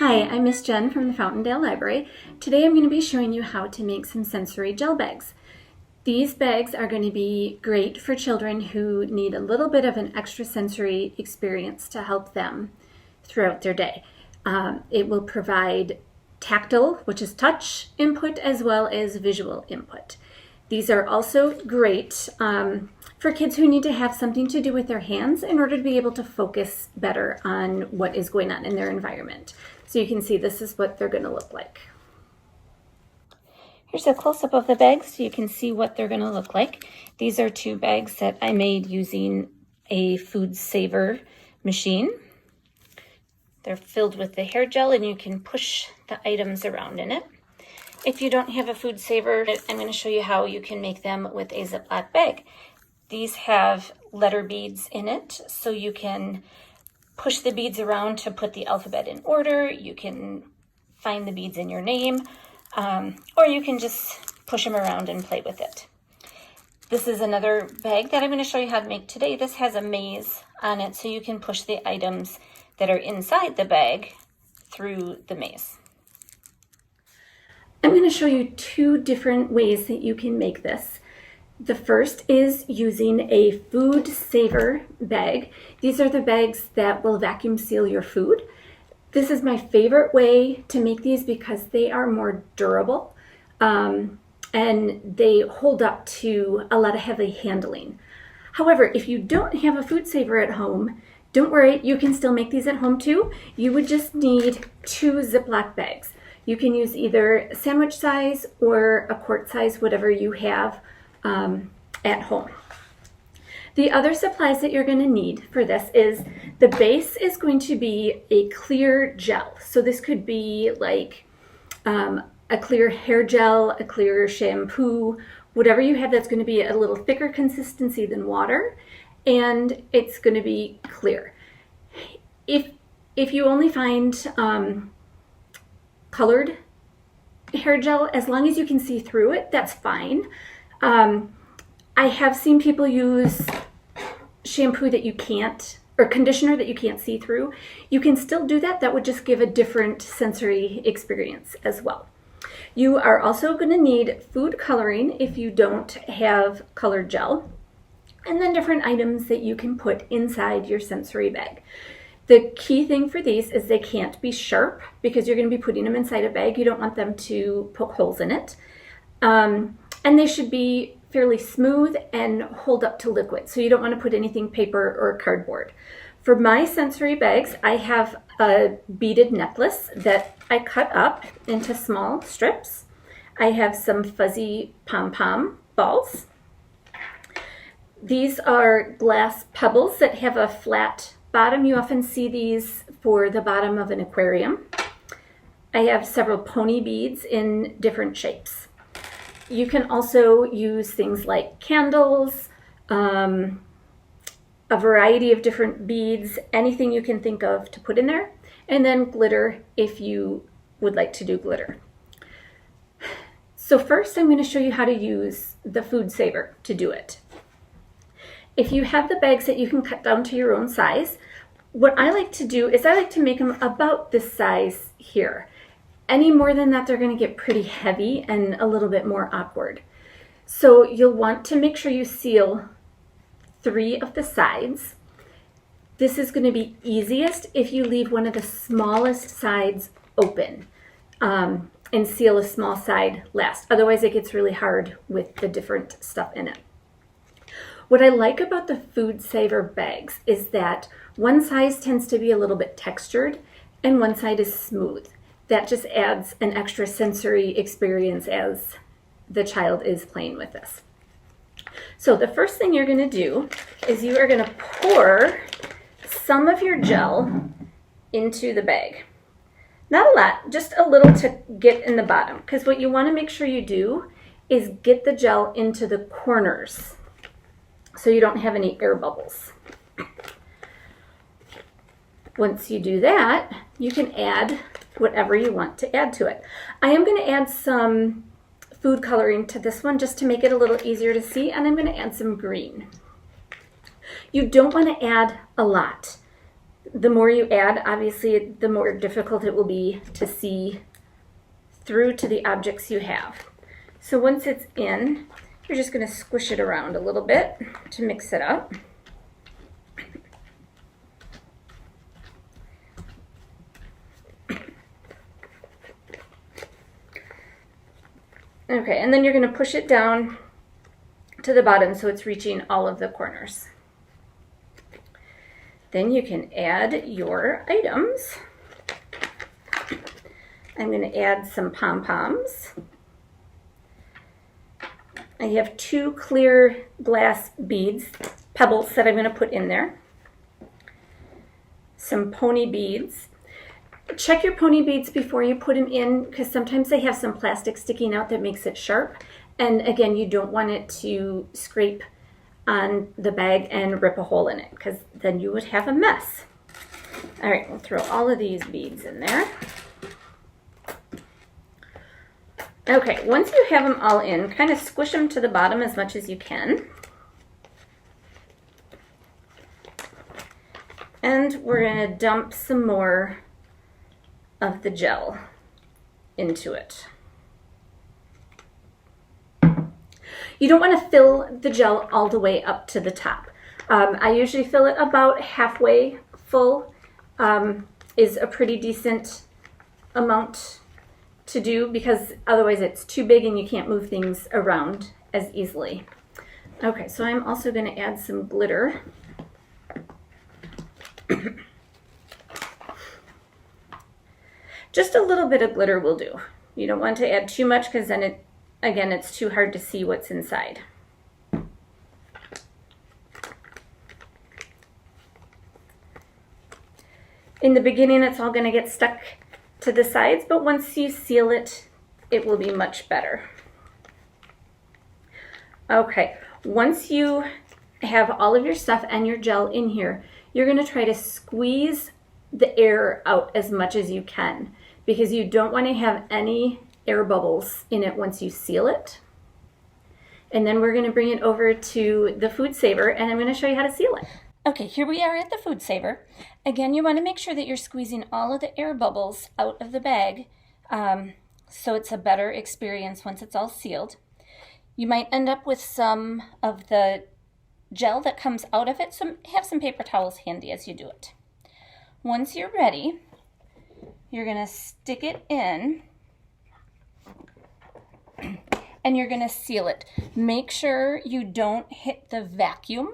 Hi, I'm Miss Jen from the Fountaindale Library. Today I'm going to be showing you how to make some sensory gel bags. These bags are going to be great for children who need a little bit of an extra sensory experience to help them throughout their day. It will provide tactile, which is touch input, as well as visual input. These are also great for kids who need to have something to do with their hands in order to be able to focus better on what is going on in their environment. So you can see this is what they're going to look like. Here's a close-up of the bags so you can see what they're going to look like. These are two bags that I made using a food saver machine. They're filled with the hair gel and you can push the items around in it. If you don't have a food saver, I'm going to show you how you can make them with a Ziploc bag. These have letter beads in it, so you can push the beads around to put the alphabet in order. You can find the beads in your name, or you can just push them around and play with it. This is another bag that I'm going to show you how to make today. This has a maze on it, so you can push the items that are inside the bag through the maze. I'm going to show you two different ways that you can make this. The first is using a food saver bag. These are the bags that will vacuum seal your food. This is my favorite way to make these because they are more durable and they hold up to a lot of heavy handling. However, if you don't have a food saver at home, don't worry, you can still make these at home too. You would just need two Ziploc bags. You can use either sandwich size or a quart size, whatever you have at home. The other supplies that you're going to need for this is the base is going to be a clear gel. So this could be like a clear hair gel, a clear shampoo, whatever you have that's going to be a little thicker consistency than water, and it's going to be clear. If you only find colored hair gel, as long as you can see through it, that's fine. I have seen people use shampoo that you can't, or conditioner that you can't see through. You can still do that. That would just give a different sensory experience as well. You are also going to need food coloring if you don't have colored gel, and then different items that you can put inside your sensory bag. The key thing for these is they can't be sharp because you're going to be putting them inside a bag. You don't want them to poke holes in it. And they should be fairly smooth and hold up to liquid. So you don't want to put anything paper or cardboard. For my sensory bags, I have a beaded necklace that I cut up into small strips. I have some fuzzy pom-pom balls. These are glass pebbles that have a flat bottom. You often see these for the bottom of an aquarium. I have several pony beads in different shapes. You can also use things like candles, a variety of different beads, anything you can think of to put in there, and then glitter if you would like to do glitter. So first I'm going to show you how to use the food saver to do it. If you have the bags that you can cut down to your own size, what I like to do is I like to make them about this size here. Any more than that, they're going to get pretty heavy and a little bit more awkward. So you'll want to make sure you seal 3 of the sides. This is going to be easiest if you leave one of the smallest sides open and seal a small side last. Otherwise, it gets really hard with the different stuff in it. What I like about the food saver bags is that one side tends to be a little bit textured and one side is smooth. That just adds an extra sensory experience as the child is playing with this. So the first thing you're going to do is you are going to pour some of your gel into the bag. Not a lot, just a little to get in the bottom, because what you want to make sure you do is get the gel into the corners so you don't have any air bubbles. Once you do that, you can add whatever you want to add to it. I am going to add some food coloring to this one just to make it a little easier to see, and I'm going to add some green. You don't want to add a lot. the more you add, obviously, the more difficult it will be to see through to the objects you have. So once it's in, you're just going to squish it around a little bit to mix it up. Okay, and then you're going to push it down to the bottom so it's reaching all of the corners. Then you can add your items. I'm going to add some pom-poms. I have 2 clear glass beads, pebbles that I'm going to put in there. Some pony beads. Check your pony beads before you put them in, because sometimes they have some plastic sticking out that makes it sharp. And again, you don't want it to scrape on the bag and rip a hole in it, because then you would have a mess. All right, we'll throw all of these beads in there. Okay, once you have them all in, kind of squish them to the bottom as much as you can. And we're going to dump some more of the gel into it. You don't want to fill the gel all the way up to the top. I usually fill it about halfway full, is a pretty decent amount to do, because otherwise it's too big and you can't move things around as easily. Okay, so I'm also going to add some glitter. Just a little bit of glitter will do. You don't want to add too much, because then again, it's too hard to see what's inside. In the beginning, it's all going to get stuck to the sides, but once you seal it, it will be much better. Okay, once you have all of your stuff and your gel in here, you're going to try to squeeze the air out as much as you can, because you don't want to have any air bubbles in it once you seal it. And then we're going to bring it over to the food saver, and I'm going to show you how to seal it. Okay, here we are at the food saver. Again, you want to make sure that you're squeezing all of the air bubbles out of the bag, so it's a better experience once it's all sealed. You might end up with some of the gel that comes out of it, so have some paper towels handy as you do it. Once you're ready, you're going to stick it in and you're going to seal it. Make sure you don't hit the vacuum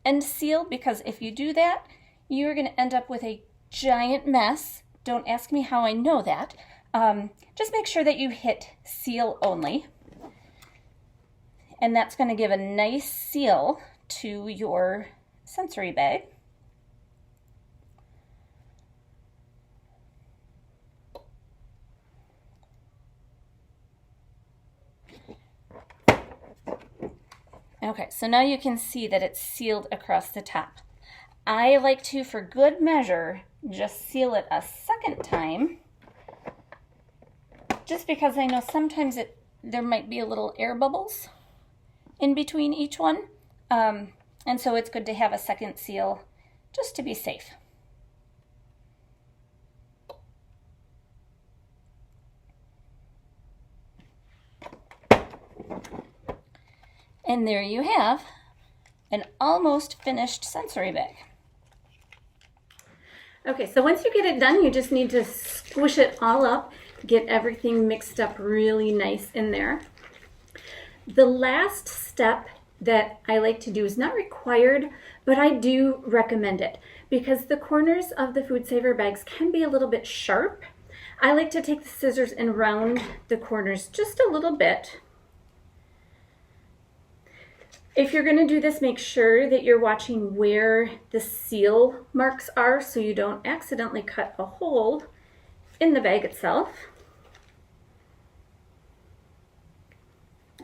and seal, because if you do that, you're going to end up with a giant mess. Don't ask me how I know that. Just make sure that you hit seal only, and that's going to give a nice seal to your sensory bag. Okay, so now you can see that it's sealed across the top. I like to, for good measure, just seal it a second time, just because I know sometimes there might be a little air bubbles in between each one, and so it's good to have a second seal just to be safe. And there you have an almost finished sensory bag. Okay, so once you get it done, you just need to squish it all up, get everything mixed up really nice in there. The last step that I like to do is not required, but I do recommend it, because the corners of the food saver bags can be a little bit sharp. I like to take the scissors and round the corners just a little bit. If you're going to do this, make sure that you're watching where the seal marks are so you don't accidentally cut a hole in the bag itself.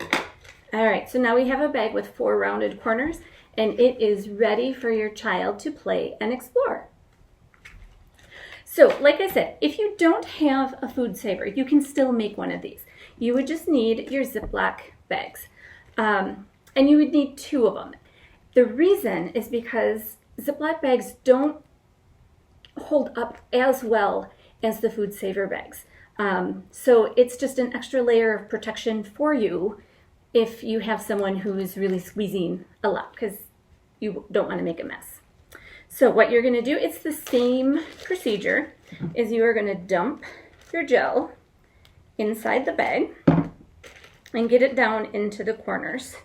All right, so now we have a bag with 4 rounded corners, and it is ready for your child to play and explore. So, like I said, if you don't have a food saver, you can still make one of these. You would just need your Ziploc bags. And you would need 2 of them. The reason is because Ziploc bags don't hold up as well as the food saver bags. So it's just an extra layer of protection for you if you have someone who is really squeezing a lot, because you don't want to make a mess. So what you're going to do, it's the same procedure, is you are going to dump your gel inside the bag and get it down into the corners.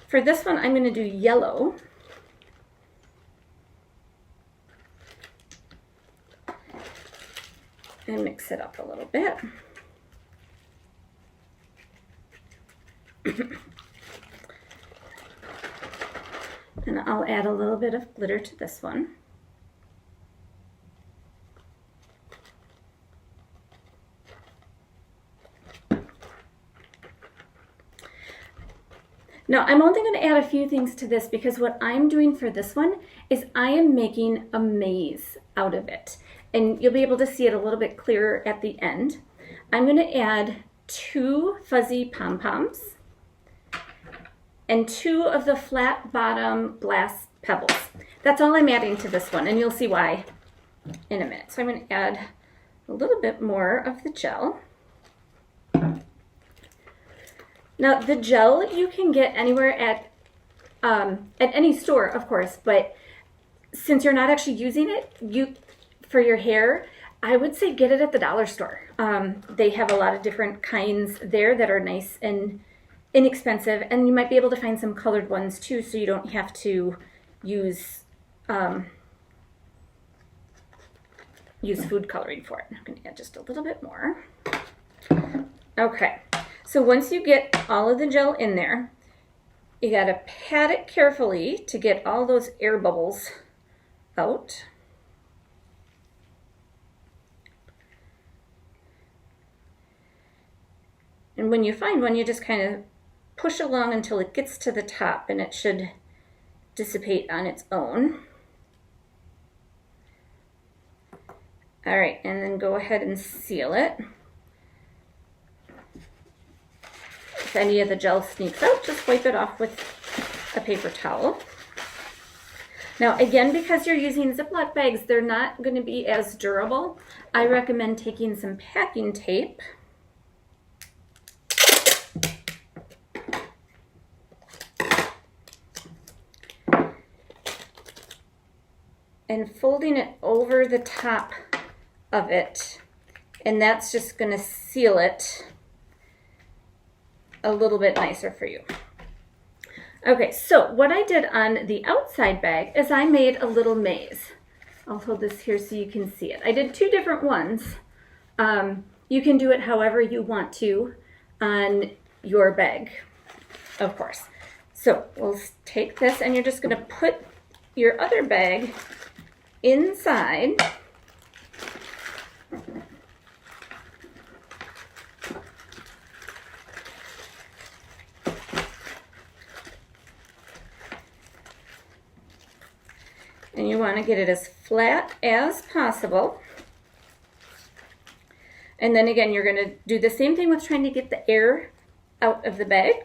For this one, I'm going to do yellow. And mix it up a little bit. And I'll add a little bit of glitter to this one. Now, I'm only going to add a few things to this because what I'm doing for this one is I am making a maze out of it. And you'll be able to see it a little bit clearer at the end. I'm going to add 2 fuzzy pom-poms and 2 of the flat bottom glass pebbles. That's all I'm adding to this one, and you'll see why in a minute. So I'm going to add a little bit more of the gel. Now, the gel you can get anywhere at any store, of course, but since you're not actually using it, for your hair, I would say get it at the dollar store. They have a lot of different kinds there that are nice and inexpensive, and you might be able to find some colored ones too, so you don't have to use food coloring for it. I'm going to add just a little bit more. Okay, so once you get all of the gel in there, you got to pat it carefully to get all those air bubbles out. And when you find one, you just kind of push along until it gets to the top, and it should dissipate on its own. All right, and then go ahead and seal it. If any of the gel sneaks out, just wipe it off with a paper towel. Now, again, because you're using Ziploc bags, they're not going to be as durable. I recommend taking some packing tape and folding it over the top of it, and that's just going to seal it a little bit nicer for you. Okay, so what I did on the outside bag is I made a little maze. I'll hold this here so you can see it. I did 2 different ones. You can do it however you want to on your bag, of course. So we'll take this, and you're just going to put your other bag inside. And you want to get it as flat as possible. And then again, you're going to do the same thing with trying to get the air out of the bag.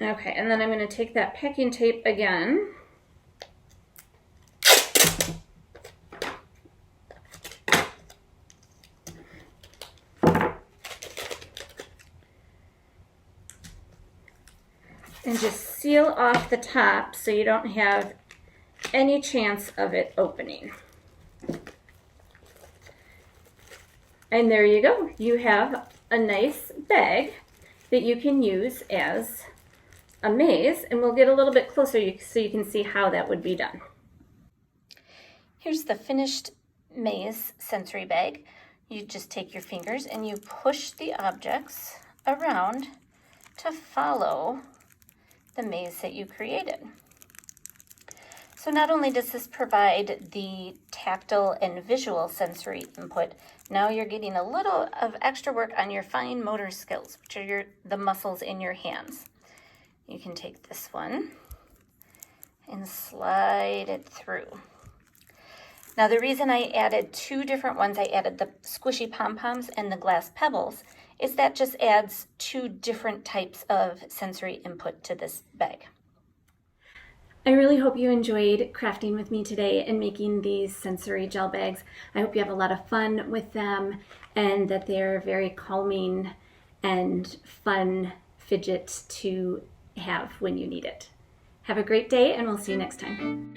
Okay, and then I'm going to take that packing tape again. And just seal off the top so you don't have any chance of it opening. And there you go. You have a nice bag that you can use as a maze, and we'll get a little bit closer so you can see how that would be done. Here's the finished maze sensory bag. You just take your fingers and you push the objects around to follow the maze that you created. So not only does this provide the tactile and visual sensory input, now you're getting a little of extra work on your fine motor skills, which are the muscles in your hands. You can take this one and slide it through. Now the reason I added 2 different ones, I added the squishy pom-poms and the glass pebbles, is that just adds two different types of sensory input to this bag. I really hope you enjoyed crafting with me today and making these sensory gel bags. I hope you have a lot of fun with them and that they're very calming and fun fidget to have when you need it. Have a great day, and we'll see you next time.